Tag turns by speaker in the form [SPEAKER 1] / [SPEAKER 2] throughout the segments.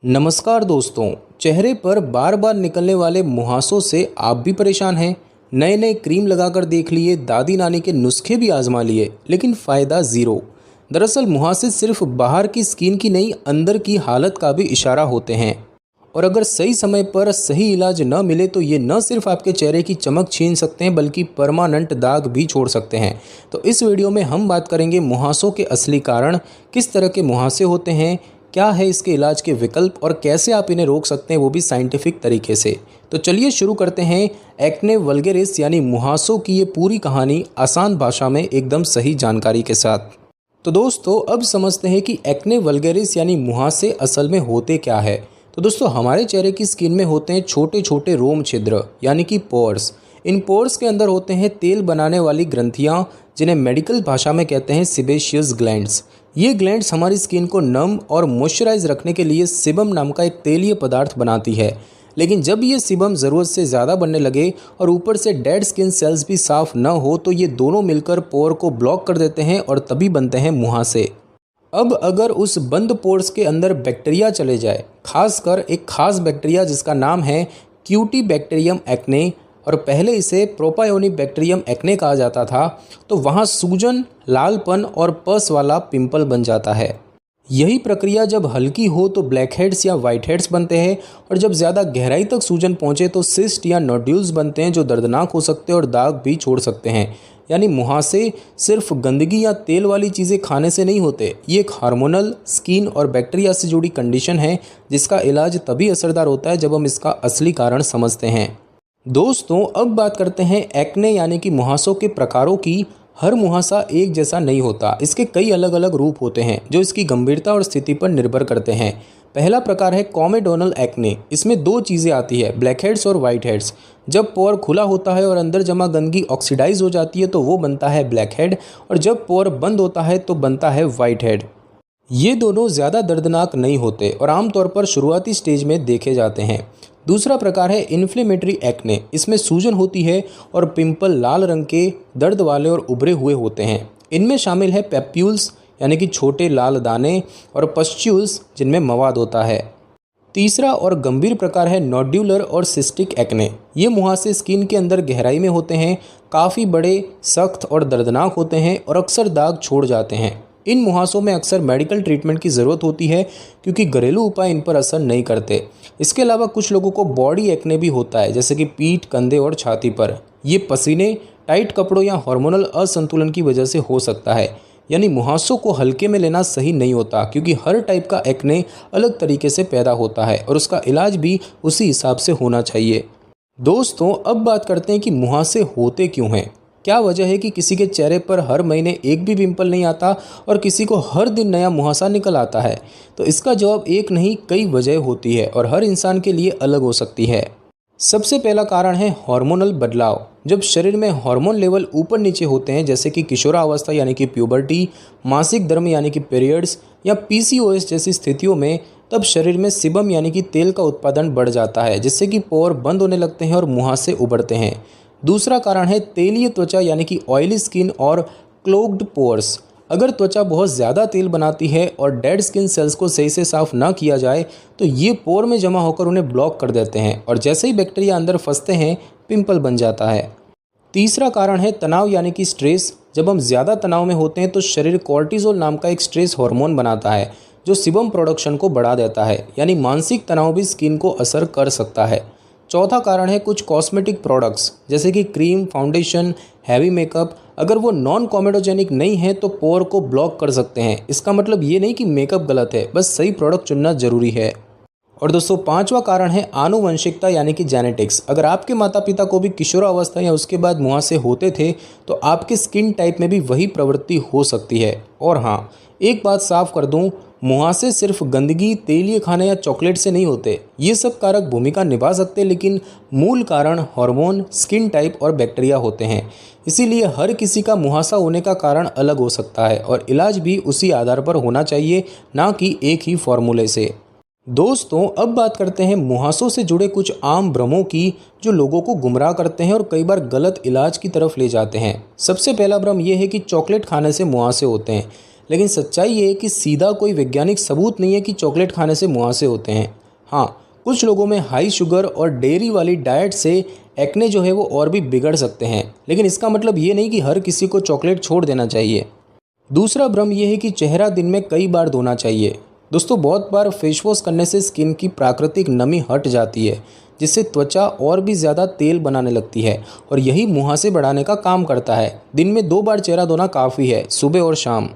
[SPEAKER 1] नमस्कार दोस्तों। चेहरे पर बार बार निकलने वाले मुहासों से आप भी परेशान हैं। नए नए क्रीम लगाकर देख लिए, दादी नानी के नुस्खे भी आजमा लिए, लेकिन फ़ायदा ज़ीरो। दरअसल मुहासे सिर्फ बाहर की स्किन की नहीं, अंदर की हालत का भी इशारा होते हैं। और अगर सही समय पर सही इलाज न मिले तो ये न सिर्फ आपके चेहरे की चमक छीन सकते हैं, बल्कि परमानेंट दाग भी छोड़ सकते हैं। तो इस वीडियो में हम बात करेंगे मुहासों के असली कारण, किस तरह के मुहासे होते हैं, क्या है इसके इलाज के विकल्प और कैसे आप इन्हें रोक सकते हैं, वो भी साइंटिफिक तरीके से। तो चलिए शुरू करते हैं एक्ने वल्गेरिस यानी मुहासों की ये पूरी कहानी आसान भाषा में एकदम सही जानकारी के साथ। तो दोस्तों अब समझते हैं कि एक्ने वल्गेरिस यानी मुहासे असल में होते क्या है। तो दोस्तों हमारे चेहरे की स्किन में होते हैं छोटे छोटे रोम छिद्र यानी कि पोर्स। इन पोर्स के अंदर होते हैं तेल बनाने वाली ग्रंथियां, जिन्हें मेडिकल भाषा में कहते हैं सिबेशियस ग्लैंड्स। ये ग्लैंड्स हमारी स्किन को नम और मॉइस्चराइज रखने के लिए सिबम नाम का एक तेलीय पदार्थ बनाती है। लेकिन जब ये सिबम ज़रूरत से ज़्यादा बनने लगे और ऊपर से डेड स्किन सेल्स भी साफ न हो तो ये दोनों मिलकर पोर को ब्लॉक कर देते हैं और तभी बनते हैं मुहासे। अब अगर उस बंद पोर्स के अंदर बैक्टीरिया चले जाए, खासकर एक खास बैक्टीरिया जिसका नाम है क्यूटी बैक्टीरियम एक्ने, और पहले इसे प्रोपायोनिक बैक्टीरियम एक्ने कहा जाता था, तो वहाँ सूजन, लालपन और पस वाला पिंपल बन जाता है। यही प्रक्रिया जब हल्की हो तो ब्लैक हेड्स या वाइट हेड्स बनते हैं, और जब ज़्यादा गहराई तक सूजन पहुँचे तो सिस्ट या नोड्यूल्स बनते हैं, जो दर्दनाक हो सकते हैं और दाग भी छोड़ सकते हैं। यानी मुहासे सिर्फ गंदगी या तेल वाली चीज़ें खाने से नहीं होते, ये एक हार्मोनल, स्किन और बैक्टीरिया से जुड़ी कंडीशन है, जिसका इलाज तभी असरदार होता है जब हम इसका असली कारण समझते हैं। दोस्तों अब बात करते हैं एक्ने यानी कि मुहासों के प्रकारों की। हर मुहासा एक जैसा नहीं होता, इसके कई अलग अलग रूप होते हैं जो इसकी गंभीरता और स्थिति पर निर्भर करते हैं। पहला प्रकार है कॉमेडोनल एक्ने। इसमें दो चीज़ें आती है, ब्लैक हेड्स और वाइट हेड्स। जब पोर खुला होता है और अंदर जमा गंदगी ऑक्सीडाइज हो जाती है तो वो बनता है ब्लैक हेड, और जब पोर बंद होता है तो बनता है वाइट हेड। ये दोनों ज़्यादा दर्दनाक नहीं होते और आमतौर पर शुरुआती स्टेज में देखे जाते हैं। दूसरा प्रकार है इन्फ्लेमेटरी एक्ने। इसमें सूजन होती है और पिंपल लाल रंग के, दर्द वाले और उभरे हुए होते हैं। इनमें शामिल है पैप्यूल्स यानी कि छोटे लाल दाने, और पस्ट्यूल्स जिनमें मवाद होता है। तीसरा और गंभीर प्रकार है नोड्यूलर और सिस्टिक एक्ने। ये मुहासे स्किन के अंदर गहराई में होते हैं, काफ़ी बड़े, सख्त और दर्दनाक होते हैं और अक्सर दाग छोड़ जाते हैं। इन मुहासों में अक्सर मेडिकल ट्रीटमेंट की ज़रूरत होती है, क्योंकि घरेलू उपाय इन पर असर नहीं करते। इसके अलावा कुछ लोगों को बॉडी एक्ने भी होता है, जैसे कि पीठ, कंधे और छाती पर। ये पसीने, टाइट कपड़ों या हार्मोनल असंतुलन की वजह से हो सकता है। यानी मुहासों को हल्के में लेना सही नहीं होता, क्योंकि हर टाइप का एक्ने अलग तरीके से पैदा होता है और उसका इलाज भी उसी हिसाब से होना चाहिए। दोस्तों अब बात करते हैं कि मुहासे होते क्यों हैं। क्या वजह है कि किसी के चेहरे पर हर महीने एक भी पिंपल नहीं आता और किसी को हर दिन नया मुहासा निकल आता है। तो इसका जवाब एक नहीं, कई वजह होती है और हर इंसान के लिए अलग हो सकती है। सबसे पहला कारण है हार्मोनल बदलाव। जब शरीर में हार्मोन लेवल ऊपर नीचे होते हैं, जैसे कि किशोरावस्था यानी कि प्यूबर्टी, मासिक धर्म यानी कि पीरियड्स, या पीसीओएस जैसी स्थितियों में, तब शरीर में सिबम यानी कि तेल का उत्पादन बढ़ जाता है, जिससे कि पोर बंद होने लगते हैं और मुहासे उभरते हैं। दूसरा कारण है तेलीय त्वचा यानी कि ऑयली स्किन और क्लोग्ड पोर्स। अगर त्वचा बहुत ज़्यादा तेल बनाती है और डेड स्किन सेल्स को सही से साफ ना किया जाए तो ये पोर में जमा होकर उन्हें ब्लॉक कर देते हैं, और जैसे ही बैक्टीरिया अंदर फंसते हैं पिंपल बन जाता है। तीसरा कारण है तनाव यानी कि स्ट्रेस। जब हम ज़्यादा तनाव में होते हैं तो शरीर कॉर्टिसोल नाम का एक स्ट्रेस हार्मोन बनाता है, जो सिबम प्रोडक्शन को बढ़ा देता है। यानी मानसिक तनाव भी स्किन को असर कर सकता है। चौथा कारण है कुछ कॉस्मेटिक प्रोडक्ट्स, जैसे कि क्रीम, फाउंडेशन, हैवी मेकअप। अगर वो नॉन कॉमेडोजेनिक नहीं है तो पोर को ब्लॉक कर सकते हैं। इसका मतलब ये नहीं कि मेकअप गलत है, बस सही प्रोडक्ट चुनना जरूरी है। और दोस्तों पांचवा कारण है आनुवंशिकता यानी कि जेनेटिक्स। अगर आपके माता पिता को भी किशोरावस्था या उसके बाद मुहासे होते थे तो आपके स्किन टाइप में भी वही प्रवृत्ति हो सकती है। और हाँ, एक बात साफ कर दूं, मुहासे सिर्फ गंदगी, तेलीय खाने या चॉकलेट से नहीं होते। ये सब कारक भूमिका निभा सकते, लेकिन मूल कारण हार्मोन, स्किन टाइप और बैक्टीरिया होते हैं। इसीलिए हर किसी का मुहासा होने का कारण अलग हो सकता है और इलाज भी उसी आधार पर होना चाहिए, ना कि एक ही फॉर्मूले से। दोस्तों अब बात करते हैं मुहासों से जुड़े कुछ आम भ्रमों की, जो लोगों को गुमराह करते हैं और कई बार गलत इलाज की तरफ ले जाते हैं। सबसे पहला भ्रम यह है कि चॉकलेट खाने से मुहासे होते हैं, लेकिन सच्चाई ये है कि सीधा कोई वैज्ञानिक सबूत नहीं है कि चॉकलेट खाने से मुहासे होते हैं। हाँ, कुछ लोगों में हाई शुगर और डेयरी वाली डाइट से एक्ने जो है वो और भी बिगड़ सकते हैं, लेकिन इसका मतलब ये नहीं कि हर किसी को चॉकलेट छोड़ देना चाहिए। दूसरा भ्रम यह है कि चेहरा दिन में कई बार धोना चाहिए। दोस्तों, बहुत बार फेस वॉश करने से स्किन की प्राकृतिक नमी हट जाती है, जिससे त्वचा और भी ज़्यादा तेल बनाने लगती है और यही मुहासे बढ़ाने का काम करता है। दिन में 2 बार चेहरा धोना काफ़ी है, सुबह और शाम।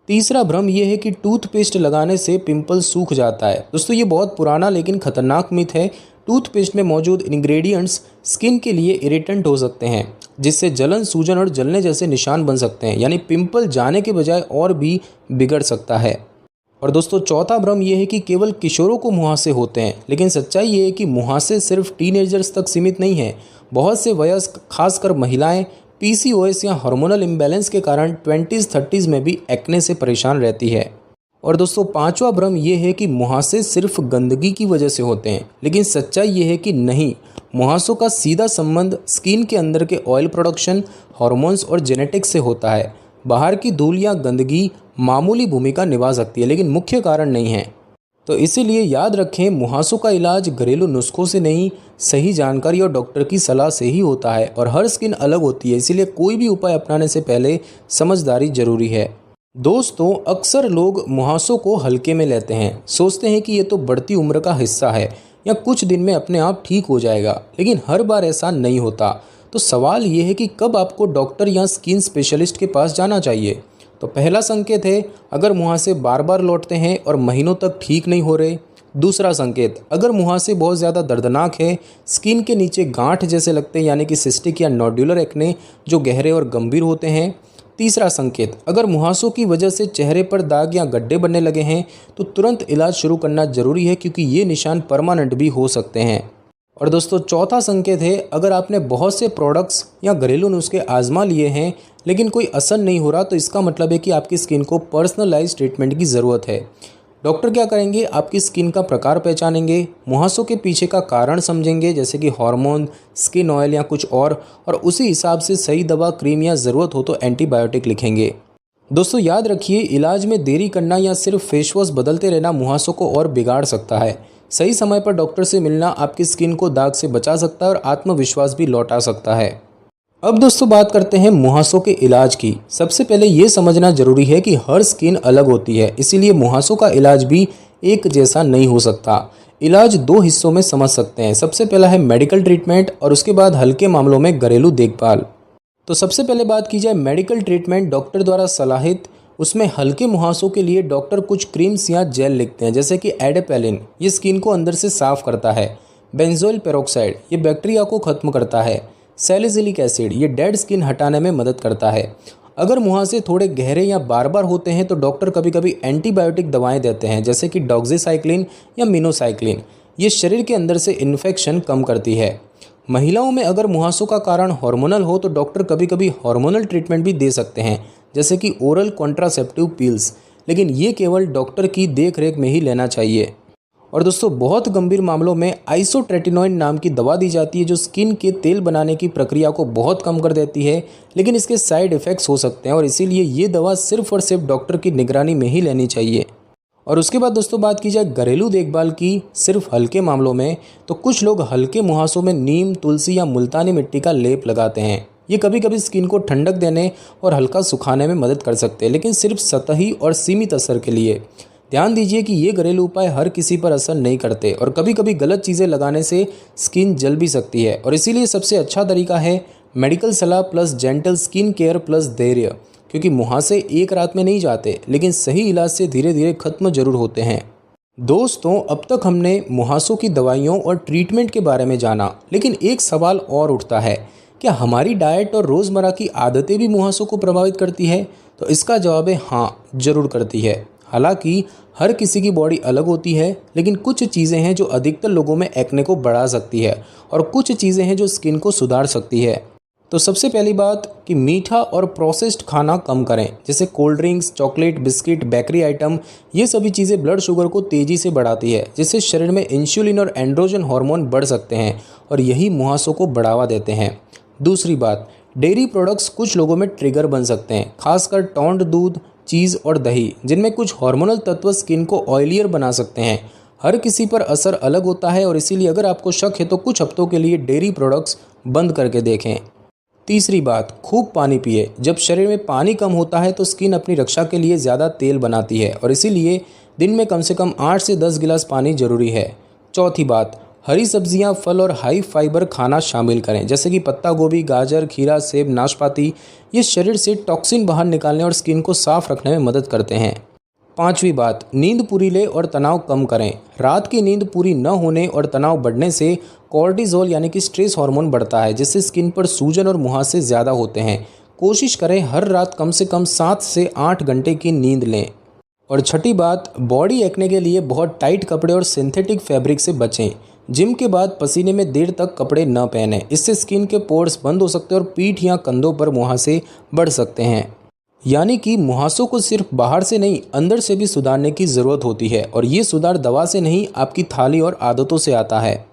[SPEAKER 1] तीसरा भ्रम यह है कि टूथपेस्ट लगाने से पिंपल सूख जाता है। दोस्तों, ये बहुत पुराना लेकिन खतरनाक मिथ है। टूथपेस्ट में मौजूद इंग्रेडिएंट्स स्किन के लिए इरिटेंट हो सकते हैं, जिससे जलन, सूजन और जलने जैसे निशान बन सकते हैं, यानी पिंपल जाने के बजाय और भी बिगड़ सकता है। और दोस्तों, चौथा भ्रम यह है कि केवल किशोरों को मुहासे होते हैं, लेकिन सच्चाई ये है कि मुहासे सिर्फ टीनेजर्स तक सीमित नहीं है। बहुत से वयस्क, खासकर महिलाएं, पीसीओएस या हार्मोनल इम्बैलेंस के कारण 20s-30s में भी एक्ने से परेशान रहती है। और दोस्तों, पांचवा भ्रम यह है कि मुहासे सिर्फ गंदगी की वजह से होते हैं, लेकिन सच्चाई ये है कि नहीं। मुहासों का सीधा संबंध स्किन के अंदर के ऑयल प्रोडक्शन, हार्मोन्स और जेनेटिक्स से होता है। बाहर की धूल या गंदगी मामूली भूमिका निभा सकती है, लेकिन मुख्य कारण नहीं है। तो इसीलिए याद रखें, मुहासों का इलाज घरेलू नुस्खों से नहीं, सही जानकारी और डॉक्टर की सलाह से ही होता है। और हर स्किन अलग होती है, इसीलिए कोई भी उपाय अपनाने से पहले समझदारी जरूरी है। दोस्तों, अक्सर लोग मुहासों को हल्के में लेते हैं, सोचते हैं कि ये तो बढ़ती उम्र का हिस्सा है या कुछ दिन में अपने आप ठीक हो जाएगा, लेकिन हर बार ऐसा नहीं होता। तो सवाल ये है कि कब आपको डॉक्टर या स्किन स्पेशलिस्ट के पास जाना चाहिए। तो पहला संकेत है अगर मुहासे बार बार लौटते हैं और महीनों तक ठीक नहीं हो रहे। दूसरा संकेत, अगर मुहासे बहुत ज़्यादा दर्दनाक है, स्किन के नीचे गांठ जैसे लगते हैं, यानी कि सिस्टिक या नोड्यूलर एक्ने जो गहरे और गंभीर होते हैं। तीसरा संकेत, अगर मुहासों की वजह से चेहरे पर दाग या गड्ढे बनने लगे हैं तो तुरंत इलाज शुरू करना जरूरी है, क्योंकि ये निशान परमानेंट भी हो सकते हैं। और दोस्तों, चौथा संकेत है अगर आपने बहुत से प्रोडक्ट्स या घरेलू नुस्खे आजमा लिए हैं लेकिन कोई असर नहीं हो रहा, तो इसका मतलब है कि आपकी स्किन को पर्सनलाइज्ड ट्रीटमेंट की ज़रूरत है। डॉक्टर क्या करेंगे, आपकी स्किन का प्रकार पहचानेंगे, मुहासों के पीछे का कारण समझेंगे, जैसे कि हार्मोन, स्किन ऑयल या कुछ और उसी हिसाब से सही दवा, क्रीम या ज़रूरत हो तो एंटीबायोटिक लिखेंगे। दोस्तों, याद रखिए, इलाज में देरी करना या सिर्फ फेस वॉश बदलते रहना मुहासों को और बिगाड़ सकता है। सही समय पर डॉक्टर से मिलना आपकी स्किन को दाग से बचा सकता है और आत्मविश्वास भी लौटा सकता है। अब दोस्तों, बात करते हैं मुहासों के इलाज की। सबसे पहले ये समझना जरूरी है कि हर स्किन अलग होती है, इसीलिए मुहासों का इलाज भी एक जैसा नहीं हो सकता। इलाज 2 हिस्सों में समझ सकते हैं। सबसे पहला है मेडिकल ट्रीटमेंट और उसके बाद हल्के मामलों में घरेलू देखभाल। तो सबसे पहले बात की जाए मेडिकल ट्रीटमेंट, डॉक्टर द्वारा सलाहित। उसमें हल्के मुहासों के लिए डॉक्टर कुछ क्रीम्स या जेल लिखते हैं, जैसे कि एडेपेलिन, ये स्किन को अंदर से साफ करता है। बेंजोइल पेरोक्साइड, ये बैक्टीरिया को खत्म करता है। सैलिसिलिक एसिड, ये डेड स्किन हटाने में मदद करता है। अगर मुहासे थोड़े गहरे या बार बार होते हैं तो डॉक्टर कभी कभी एंटीबायोटिक दवाएं देते हैं, जैसे कि डॉक्सीसाइक्लिन या मिनोसाइक्लिन। ये शरीर के अंदर से इन्फेक्शन कम करती है। महिलाओं में अगर मुहासों का कारण हार्मोनल हो तो डॉक्टर कभी कभी हार्मोनल ट्रीटमेंट भी दे सकते हैं, जैसे कि ओरल कॉन्ट्रासेप्टिव पिल्स, लेकिन ये केवल डॉक्टर की देखरेख में ही लेना चाहिए। और दोस्तों, बहुत गंभीर मामलों में आइसोट्रेटिनोइन नाम की दवा दी जाती है, जो स्किन के तेल बनाने की प्रक्रिया को बहुत कम कर देती है, लेकिन इसके साइड इफ़ेक्ट्स हो सकते हैं और इसीलिए ये दवा सिर्फ और सिर्फ डॉक्टर की निगरानी में ही लेनी चाहिए। और उसके बाद दोस्तों, बात की जाए घरेलू देखभाल की, सिर्फ हल्के मामलों में, तो कुछ लोग हल्के मुहासों में नीम, तुलसी या मुल्तानी मिट्टी का लेप लगाते हैं। ये कभी कभी स्किन को ठंडक देने और हल्का सुखाने में मदद कर सकते हैं, लेकिन सिर्फ सतही और सीमित असर के लिए। ध्यान दीजिए कि ये घरेलू उपाय हर किसी पर असर नहीं करते और कभी कभी गलत चीज़ें लगाने से स्किन जल भी सकती है। और इसीलिए सबसे अच्छा तरीका है मेडिकल सलाह plus gentle skin care plus धैर्य, क्योंकि मुहासे एक रात में नहीं जाते, लेकिन सही इलाज से धीरे धीरे खत्म जरूर होते हैं। दोस्तों, अब तक हमने मुहासों की दवाइयों और ट्रीटमेंट के बारे में जाना, लेकिन एक सवाल और उठता है, क्या हमारी डाइट और रोज़मर्रा की आदतें भी मुहासों को प्रभावित करती है? तो इसका जवाब है हाँ, जरूर करती है। हालांकि हर किसी की बॉडी अलग होती है, लेकिन कुछ चीज़ें हैं जो अधिकतर लोगों में एक्ने को बढ़ा सकती है और कुछ चीज़ें हैं जो स्किन को सुधार सकती है। तो सबसे पहली बात कि मीठा और प्रोसेस्ड खाना कम करें, जैसे cold drinks, chocolate, biscuit, bakery item. ये सभी चीज़ें ब्लड शुगर को तेज़ी से बढ़ाती है, जिससे शरीर में इंसुलिन और एंड्रोजन हार्मोन बढ़ सकते हैं और यही मुहासों को बढ़ावा देते हैं। दूसरी बात, डेयरी प्रोडक्ट्स कुछ लोगों में ट्रिगर बन सकते हैं, खासकर टोंड दूध, चीज़ और दही, जिनमें कुछ हार्मोनल तत्व स्किन को ऑयलियर बना सकते हैं। हर किसी पर असर अलग होता है और इसीलिए अगर आपको शक है तो कुछ हफ्तों के लिए डेयरी प्रोडक्ट्स बंद करके देखें। तीसरी बात, खूब पानी पिए। जब शरीर में पानी कम होता है तो स्किन अपनी रक्षा के लिए ज़्यादा तेल बनाती है और इसीलिए दिन में कम से कम 8 से 10 गिलास पानी जरूरी है। चौथी बात, हरी सब्जियां, फल और हाई फाइबर खाना शामिल करें, जैसे कि पत्ता गोभी, गाजर, खीरा, सेब, नाशपाती। ये शरीर से टॉक्सिन बाहर निकालने और स्किन को साफ रखने में मदद करते हैं। पांचवी बात, नींद पूरी लें और तनाव कम करें। रात की नींद पूरी न होने और तनाव बढ़ने से कॉर्टिसोल यानी कि स्ट्रेस हार्मोन बढ़ता है, जिससे स्किन पर सूजन और मुहासे ज़्यादा होते हैं। कोशिश करें हर रात कम से कम 7 से 8 घंटे की नींद लें। और छठी बात, बॉडी एक्ने के लिए बहुत टाइट कपड़े और सिंथेटिक फैब्रिक से बचें। जिम के बाद पसीने में देर तक कपड़े न पहनें, इससे स्किन के पोर्स बंद हो सकते हैं और पीठ या कंधों पर मुहासे बढ़ सकते हैं। यानी कि मुहासों को सिर्फ बाहर से नहीं, अंदर से भी सुधारने की ज़रूरत होती है और ये सुधार दवा से नहीं, आपकी थाली और आदतों से आता है।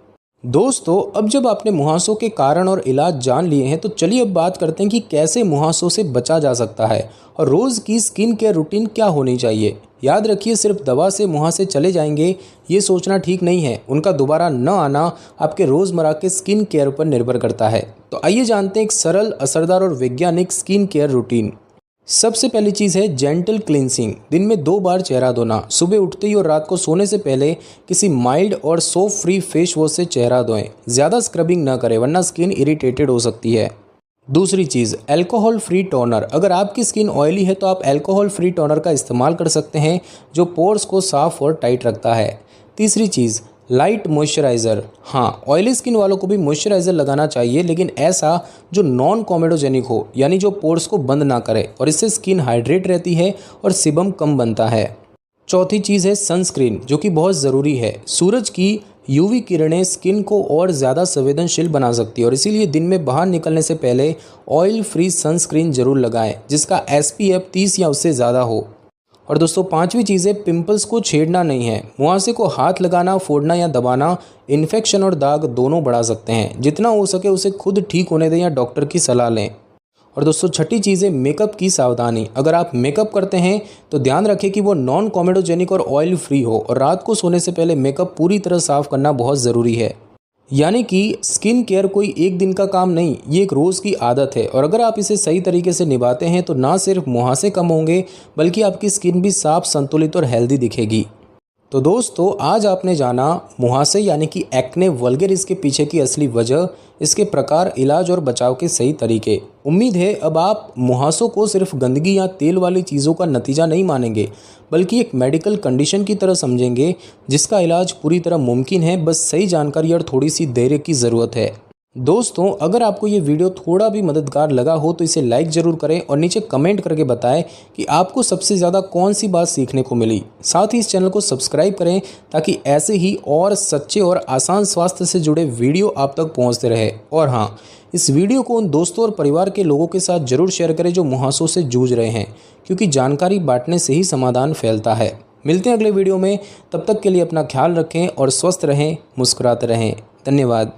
[SPEAKER 1] दोस्तों, अब जब आपने मुहासों के कारण और इलाज जान लिए हैं तो चलिए अब बात करते हैं कि कैसे मुहासों से बचा जा सकता है और रोज़ की स्किन केयर रूटीन क्या होनी चाहिए। याद रखिए, सिर्फ दवा से मुहासे चले जाएंगे ये सोचना ठीक नहीं है। उनका दोबारा न आना आपके रोज़मर्रा के स्किन केयर पर निर्भर करता है। तो आइए जानते हैं एक सरल, असरदार और वैज्ञानिक स्किन केयर रूटीन। सबसे पहली चीज़ है जेंटल क्लींसिंग। दिन में 2 बार चेहरा धोना, सुबह उठते ही और रात को सोने से पहले किसी माइल्ड और सोप फ्री फेस वॉश से चेहरा धोएं। ज़्यादा स्क्रबिंग ना करें वरना स्किन इरिटेटेड हो सकती है। दूसरी चीज़, अल्कोहल फ्री टोनर। अगर आपकी स्किन ऑयली है तो आप अल्कोहल फ्री टोनर का इस्तेमाल कर सकते हैं, जो पोर्स को साफ और टाइट रखता है। तीसरी चीज़, लाइट मॉइस्चराइज़र। हाँ, ऑयली स्किन वालों को भी मॉइस्चराइज़र लगाना चाहिए, लेकिन ऐसा जो नॉन कॉमेडोजेनिक हो, यानी जो पोर्स को बंद ना करे, और इससे स्किन हाइड्रेट रहती है और सिबम कम बनता है। चौथी चीज़ है सनस्क्रीन, जो कि बहुत ज़रूरी है। सूरज की यूवी किरणें स्किन को और ज़्यादा संवेदनशील बना सकती है और इसीलिए दिन में बाहर निकलने से पहले ऑयल फ्री सनस्क्रीन जरूर लगाएं, जिसका SPF 30 या उससे ज़्यादा हो। और दोस्तों, पांचवी चीज़ है पिंपल्स को छेड़ना नहीं है। मुहासे को हाथ लगाना, फोड़ना या दबाना इन्फेक्शन और दाग दोनों बढ़ा सकते हैं। जितना हो सके उसे खुद ठीक होने दें या डॉक्टर की सलाह लें। और दोस्तों, छठी चीज़ है मेकअप की सावधानी। अगर आप मेकअप करते हैं तो ध्यान रखें कि वो नॉन कॉमेडोजेनिक और ऑयल फ्री हो और रात को सोने से पहले मेकअप पूरी तरह साफ करना बहुत ज़रूरी है। यानी कि स्किन केयर कोई एक दिन का काम नहीं, ये एक रोज़ की आदत है और अगर आप इसे सही तरीके से निभाते हैं तो ना सिर्फ मुहासे कम होंगे बल्कि आपकी स्किन भी साफ, संतुलित और हेल्दी दिखेगी। तो दोस्तों, आज आपने जाना मुहासे यानी कि एक्ने वल्गैरिस के पीछे की असली वजह, इसके प्रकार, इलाज और बचाव के सही तरीके। उम्मीद है अब आप मुहासों को सिर्फ गंदगी या तेल वाली चीज़ों का नतीजा नहीं मानेंगे, बल्कि एक मेडिकल कंडीशन की तरह समझेंगे जिसका इलाज पूरी तरह मुमकिन है। बस सही जानकारी और थोड़ी सी धैर्य की ज़रूरत है। दोस्तों, अगर आपको ये वीडियो थोड़ा भी मददगार लगा हो तो इसे लाइक ज़रूर करें और नीचे कमेंट करके बताएं कि आपको सबसे ज़्यादा कौन सी बात सीखने को मिली। साथ ही इस चैनल को सब्सक्राइब करें ताकि ऐसे ही और सच्चे और आसान स्वास्थ्य से जुड़े वीडियो आप तक पहुंचते रहे। और हाँ, इस वीडियो को उन दोस्तों और परिवार के लोगों के साथ ज़रूर शेयर करें जो मुहासों से जूझ रहे हैं, क्योंकि जानकारी बांटने से ही समाधान फैलता है। मिलते हैं अगले वीडियो में, तब तक के लिए अपना ख्याल रखें और स्वस्थ रहें, मुस्कुराते रहें। धन्यवाद।